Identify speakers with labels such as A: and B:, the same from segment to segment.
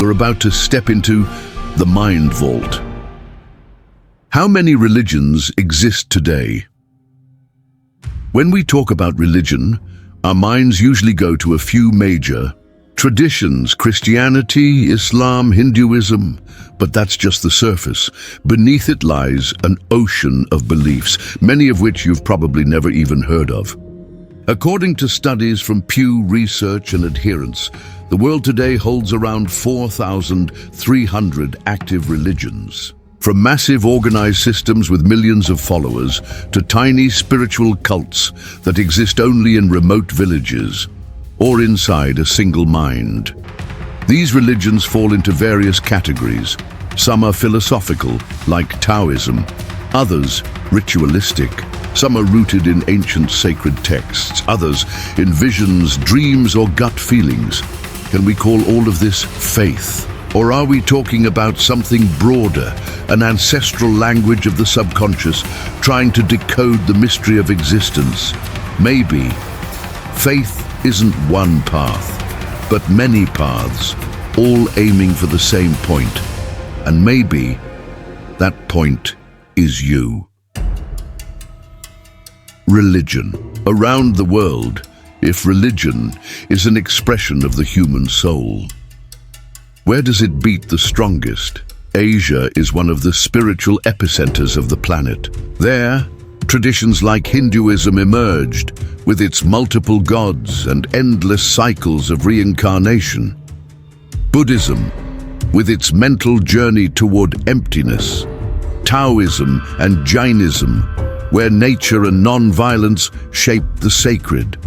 A: You're about to step into the Mind Vault. How many religions exist today? When we talk about religion, our minds usually go to a few major traditions: Christianity, Islam, Hinduism. But that's just the surface. Beneath it lies an ocean of beliefs, many of which you've probably never even heard of. According to studies from Pew Research and Adherence, the world today holds around 4,300 active religions. From massive organized systems with millions of followers to tiny spiritual cults that exist only in remote villages or inside a single mind. These religions fall into various categories. Some are philosophical, like Taoism, others ritualistic. Some are rooted in ancient sacred texts, others in visions, dreams, or gut feelings. Can we call all of this faith? Or are we talking about something broader, an ancestral language of the subconscious, trying to decode the mystery of existence? Maybe. Faith isn't one path, but many paths, all aiming for the same point. And maybe that point is you. Religion. Around the world, if religion is an expression of the human soul, where does it beat the strongest? Asia is one of the spiritual epicenters of the planet. There, traditions like Hinduism emerged, with its multiple gods and endless cycles of reincarnation. Buddhism, with its mental journey toward emptiness. Taoism and Jainism, where nature and non-violence shape the sacred.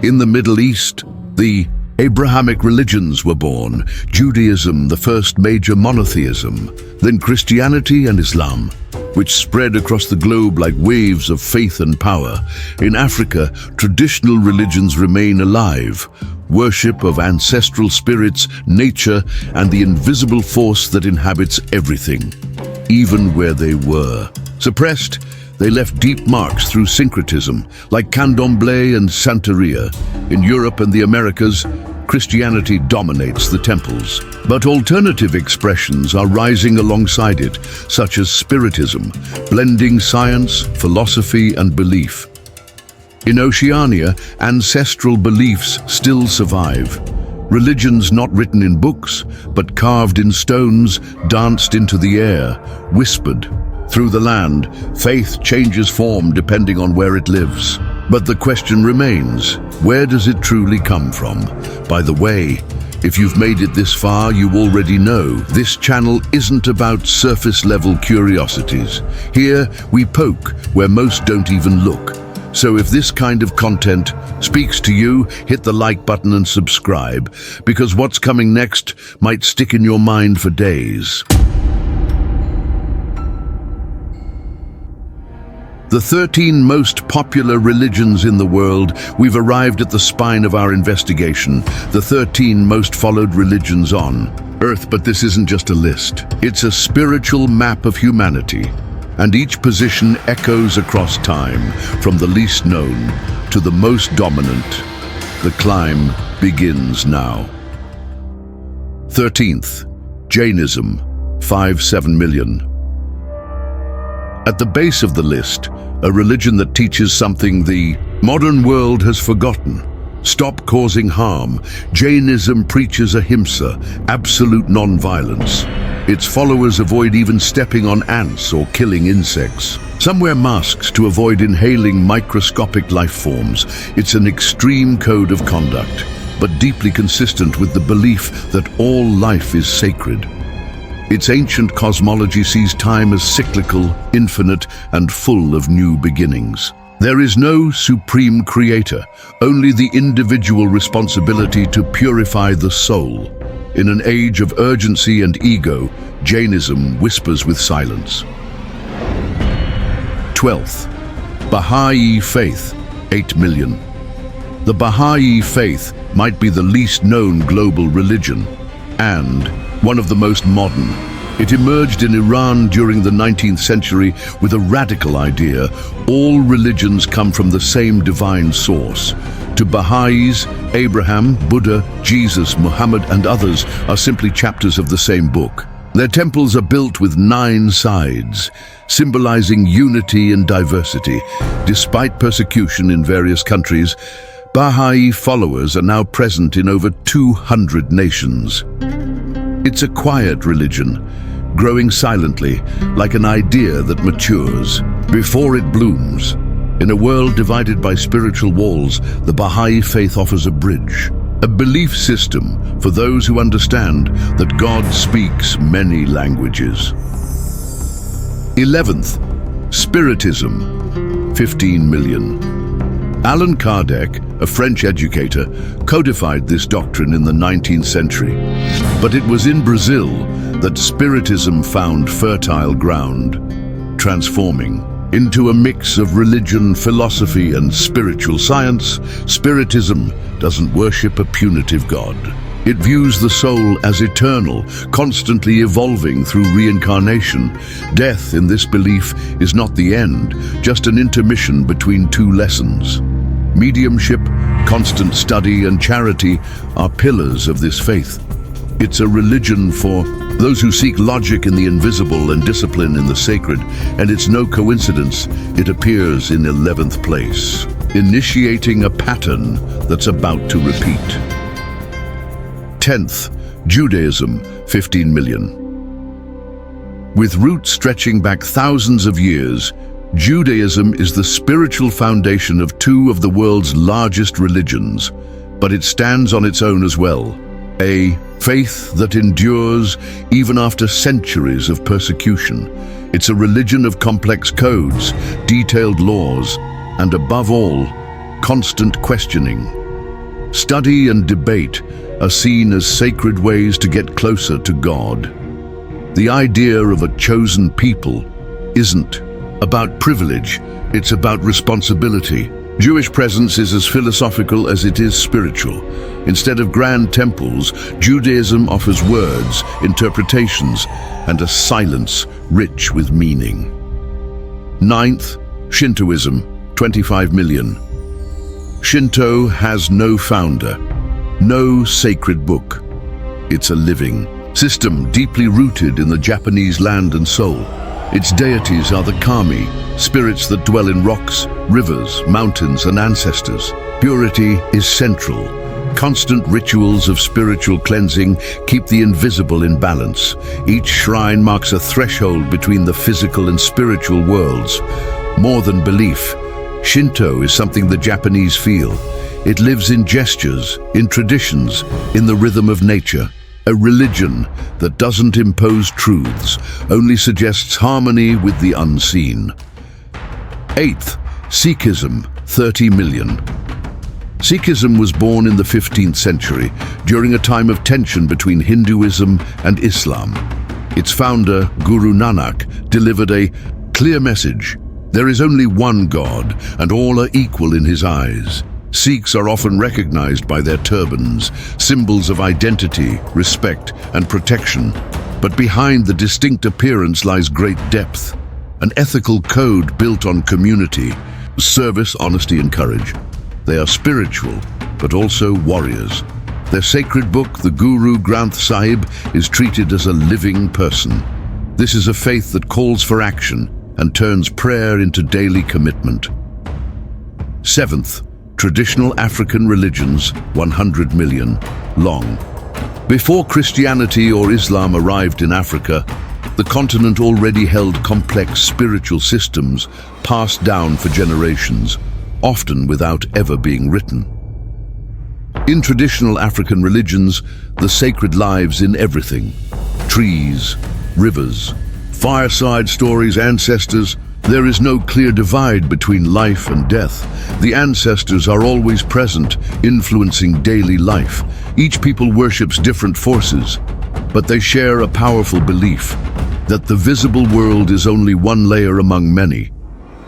A: In the Middle East, the Abrahamic religions were born, Judaism, the first major monotheism, then Christianity and Islam, which spread across the globe like waves of faith and power. In Africa, traditional religions remain alive, worship of ancestral spirits, nature, and the invisible force that inhabits everything. Even where they were suppressed, they left deep marks through syncretism, like Candomblé and Santeria. In Europe and the Americas, Christianity dominates the temples. But alternative expressions are rising alongside it, such as Spiritism, blending science, philosophy, and belief. In Oceania, ancestral beliefs still survive. Religions not written in books, but carved in stones, danced into the air, whispered. Through the land, faith changes form depending on where it lives. But the question remains, where does it truly come from? By the way, if you've made it this far, you already know this channel isn't about surface-level curiosities. Here, we poke where most don't even look. So if this kind of content speaks to you, hit the like button and subscribe, because what's coming next might stick in your mind for days. The 13 most popular religions in the world. We've arrived at the spine of our investigation, the 13 most followed religions on Earth. But this isn't just a list. It's a spiritual map of humanity. And each position echoes across time, from the least known to the most dominant. The climb begins now. 13th, Jainism, 5-7 million. At the base of the list, a religion that teaches something the modern world has forgotten. Stop causing harm. Jainism preaches ahimsa, absolute non-violence. Its followers avoid even stepping on ants or killing insects. Some wear masks to avoid inhaling microscopic life forms. It's an extreme code of conduct, but deeply consistent with the belief that all life is sacred. Its ancient cosmology sees time as cyclical, infinite, and full of new beginnings. There is no supreme creator, only the individual responsibility to purify the soul. In an age of urgency and ego, Jainism whispers with silence. 12th, Baha'i faith, 8 million. The Baha'i faith might be the least known global religion, and one of the most modern. It emerged in Iran during the 19th century with a radical idea: all religions come from the same divine source. To Baha'is, Abraham, Buddha, Jesus, Muhammad, and others are simply chapters of the same book. Their temples are built with 9 sides, symbolizing unity and diversity. Despite persecution in various countries, Baha'i followers are now present in over 200 nations. It's a quiet religion, growing silently, like an idea that matures before it blooms. In a world divided by spiritual walls, the Baha'i faith offers a bridge, a belief system for those who understand that God speaks many languages. 11th, Spiritism, 15 million. Allan Kardec, a French educator, codified this doctrine in the 19th century. But it was in Brazil that Spiritism found fertile ground, transforming into a mix of religion, philosophy, and spiritual science. Spiritism doesn't worship a punitive God. It views the soul as eternal, constantly evolving through reincarnation. Death, in this belief, is not the end, just an intermission between 2 lessons. Mediumship, constant study, and charity are pillars of this faith. It's a religion for those who seek logic in the invisible and discipline in the sacred, and it's no coincidence it appears in 11th place, initiating a pattern that's about to repeat. 10th, Judaism, 15 million. With roots stretching back thousands of years, Judaism is the spiritual foundation of 2 of the world's largest religions, but it stands on its own as well. A faith that endures even after centuries of persecution. It's a religion of complex codes, detailed laws, and above all, constant questioning. Study and debate are seen as sacred ways to get closer to God. The idea of a chosen people isn't about privilege, it's about responsibility. Jewish presence is as philosophical as it is spiritual. Instead of grand temples, Judaism offers words, interpretations, and a silence rich with meaning. 9th, Shintoism, 25 million. Shinto has no founder, no sacred book. It's a living system deeply rooted in the Japanese land and soul. Its deities are the kami, spirits that dwell in rocks, rivers, mountains, and ancestors. Purity is central. Constant rituals of spiritual cleansing keep the invisible in balance. Each shrine marks a threshold between the physical and spiritual worlds. More than belief, Shinto is something the Japanese feel. It lives in gestures, in traditions, in the rhythm of nature. A religion that doesn't impose truths, only suggests harmony with the unseen. 8th, Sikhism, 30 million. Sikhism was born in the 15th century, during a time of tension between Hinduism and Islam. Its founder, Guru Nanak, delivered a clear message. There is only one God, and all are equal in his eyes. Sikhs are often recognized by their turbans, symbols of identity, respect, and protection. But behind the distinct appearance lies great depth, an ethical code built on community, service, honesty, and courage. They are spiritual, but also warriors. Their sacred book, the Guru Granth Sahib, is treated as a living person. This is a faith that calls for action and turns prayer into daily commitment. 7th, Traditional African religions, 100 million long. Before Christianity or Islam arrived in Africa, the continent already held complex spiritual systems passed down for generations, often without ever being written. In traditional African religions, the sacred lives in everything: trees, rivers, fireside stories, ancestors. There is no clear divide between life and death. The ancestors are always present, influencing daily life. Each people worships different forces, but they share a powerful belief that the visible world is only one layer among many.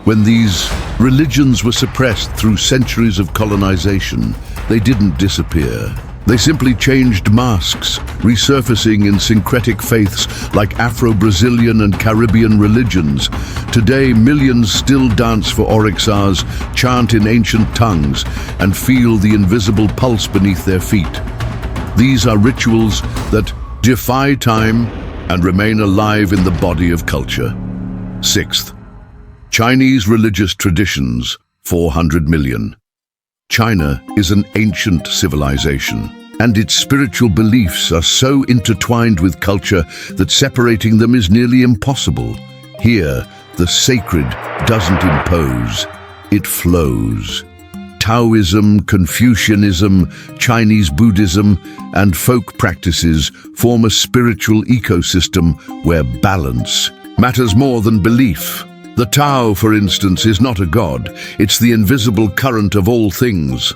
A: When these religions were suppressed through centuries of colonization, they didn't disappear. They simply changed masks, resurfacing in syncretic faiths like Afro-Brazilian and Caribbean religions. Today, millions still dance for Oryxas, chant in ancient tongues, and feel the invisible pulse beneath their feet. These are rituals that defy time and remain alive in the body of culture. Sixth, Chinese religious traditions, 400 million. China is an ancient civilization, and its spiritual beliefs are so intertwined with culture that separating them is nearly impossible. Here, the sacred doesn't impose, it flows. Taoism, Confucianism, Chinese Buddhism, and folk practices form a spiritual ecosystem where balance matters more than belief. The Tao, for instance, is not a god, it's the invisible current of all things.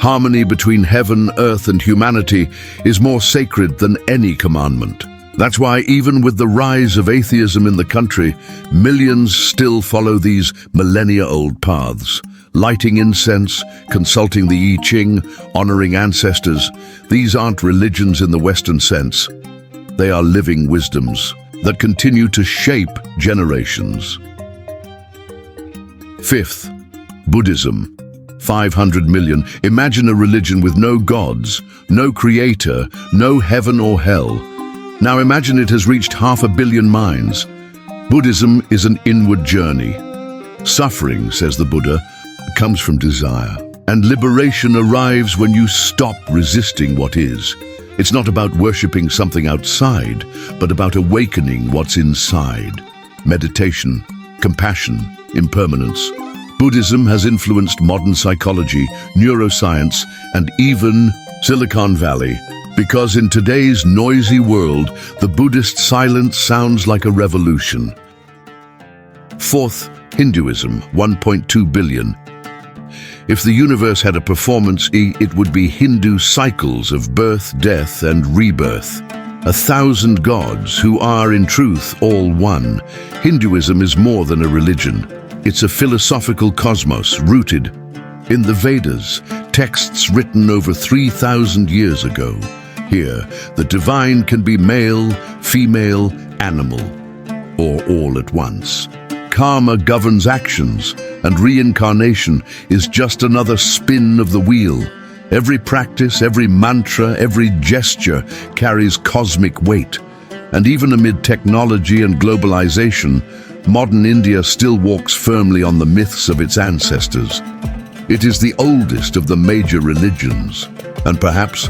A: Harmony between heaven, earth, and humanity is more sacred than any commandment. That's why, even with the rise of atheism in the country, millions still follow these millennia-old paths. Lighting incense, consulting the I Ching, honoring ancestors. These aren't religions in the Western sense. They are living wisdoms that continue to shape generations. Fifth, Buddhism, 500 million. Imagine a religion with no gods, no creator, no heaven or hell. Now imagine it has reached 500 million minds. Buddhism is an inward journey. Suffering, says the Buddha, comes from desire, and liberation arrives when you stop resisting what is. It's not about worshipping something outside, but about awakening what's inside. Meditation, compassion, impermanence. Buddhism has influenced modern psychology, neuroscience, and even Silicon Valley. Because in today's noisy world, the Buddhist silence sounds like a revolution. Fourth, Hinduism, 1.2 billion. If the universe had a performance it would be Hindu cycles of birth, death, and rebirth. 1,000 gods who are, in truth, all one. Hinduism is more than a religion. It's a philosophical cosmos rooted in the Vedas, texts written over 3,000 years ago. Here, the divine can be male, female, animal, or all at once. Karma governs actions, and reincarnation is just another spin of the wheel. Every practice, every mantra, every gesture carries cosmic weight. And even amid technology and globalization, modern India still walks firmly on the myths of its ancestors. It is the oldest of the major religions, and perhaps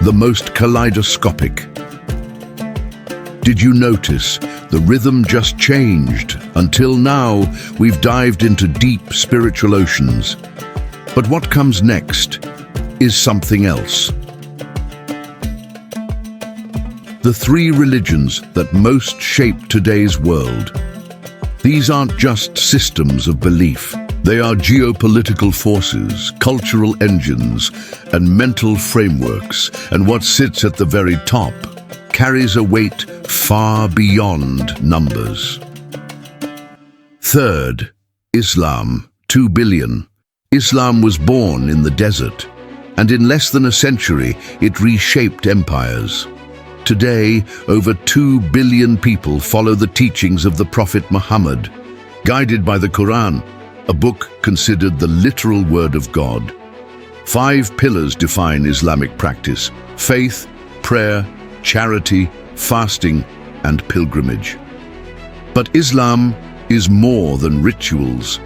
A: the most kaleidoscopic. Did you notice the rhythm just changed? Until now, we've dived into deep spiritual oceans. But what comes next is something else. The three religions that most shape today's world. These aren't just systems of belief. They are geopolitical forces, cultural engines, and mental frameworks. And what sits at the very top carries a weight far beyond numbers. Third, Islam, 2 billion. Islam was born in the desert, and in less than a century, it reshaped empires. Today, over 2 billion people follow the teachings of the Prophet Muhammad, guided by the Quran, a book considered the literal word of God. 5 pillars define Islamic practice: faith, prayer, charity, fasting, and pilgrimage. But Islam is more than rituals.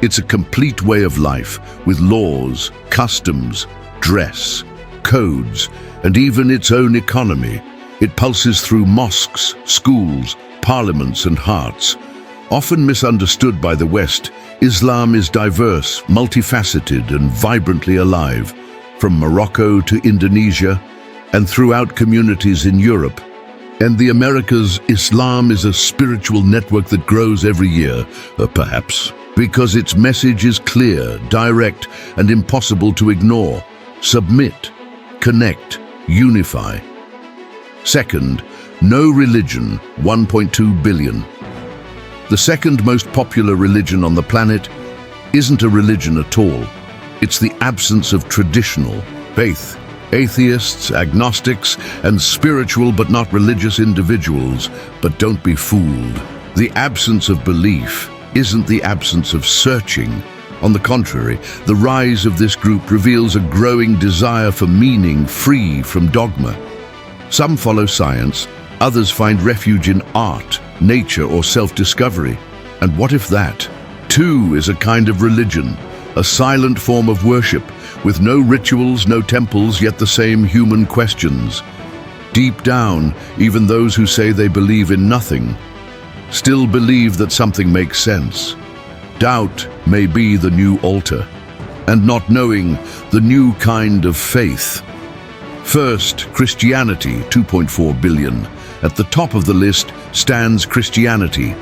A: It's a complete way of life, with laws, customs, dress, codes, and even its own economy. It pulses through mosques, schools, parliaments, and hearts. Often misunderstood by the West, Islam is diverse, multifaceted, and vibrantly alive. From Morocco to Indonesia, and throughout communities in Europe and the Americas, Islam is a spiritual network that grows every year, perhaps because its message is clear, direct, and impossible to ignore. Submit, connect, unify. Second, no religion, 1.2 billion. The second most popular religion on the planet isn't a religion at all. It's the absence of traditional faith. atheists, agnostics, and spiritual but not religious individuals. But don't be fooled. The absence of belief isn't the absence of searching. On the contrary, the rise of this group reveals a growing desire for meaning free from dogma. Some follow science, others find refuge in art, nature, or self-discovery. And what if that, too, is a kind of religion, a silent form of worship, with no rituals, no temples, yet the same human questions? Deep down, even those who say they believe in nothing still believe that something makes sense. Doubt may be the new altar, and not knowing the new kind of faith. First, Christianity, 2.4 billion. At the top of the list stands Christianity,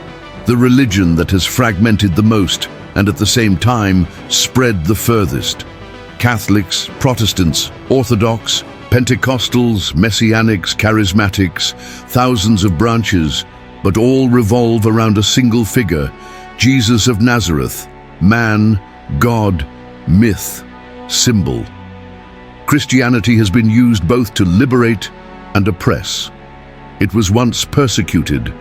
A: the religion that has fragmented the most and at the same time spread the furthest. Catholics, Protestants, Orthodox, Pentecostals, Messianics, Charismatics, thousands of branches, but all revolve around a single figure, Jesus of Nazareth, man, God, myth, symbol. Christianity has been used both to liberate and oppress. It was once persecuted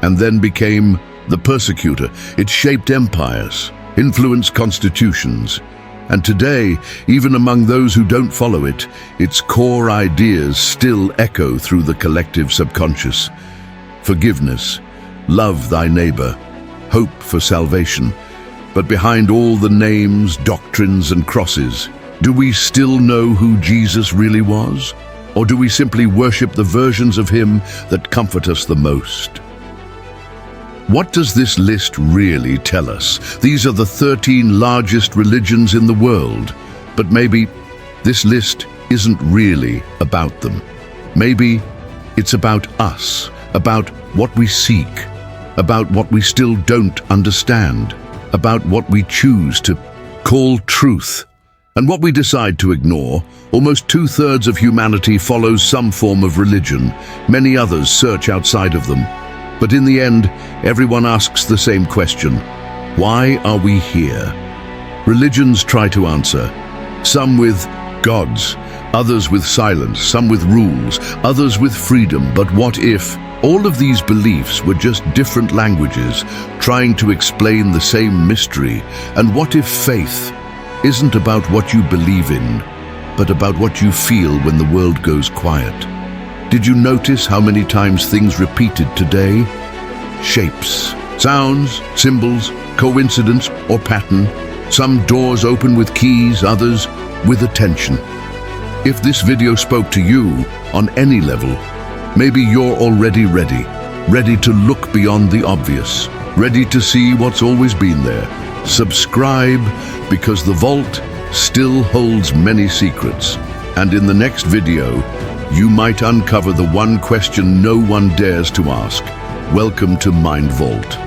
A: and then became the persecutor. It shaped empires, influenced constitutions, and today, even among those who don't follow it, its core ideas still echo through the collective subconscious. Forgiveness, love thy neighbor, hope for salvation. But behind all the names, doctrines, and crosses, do we still know who Jesus really was? Or do we simply worship the versions of him that comfort us the most? What does this list really tell us? These are the 13 largest religions in the world, but maybe this list isn't really about them. Maybe it's about us, about what we seek, about what we still don't understand, about what we choose to call truth, and what we decide to ignore. Almost 2/3 of humanity follows some form of religion. Many others search outside of them. But in the end, everyone asks the same question: why are we here? Religions try to answer, some with gods, others with silence, some with rules, others with freedom. But what if all of these beliefs were just different languages trying to explain the same mystery? And what if faith isn't about what you believe in, but about what you feel when the world goes quiet? Did you notice how many times things repeated today? Shapes, sounds, symbols, coincidence or pattern. Some doors open with keys, others with attention. If this video spoke to you on any level, maybe you're already ready to look beyond the obvious, ready to see what's always been there. Subscribe, because the vault still holds many secrets. And in the next video, you might uncover the one question no one dares to ask. Welcome to Mind Vault.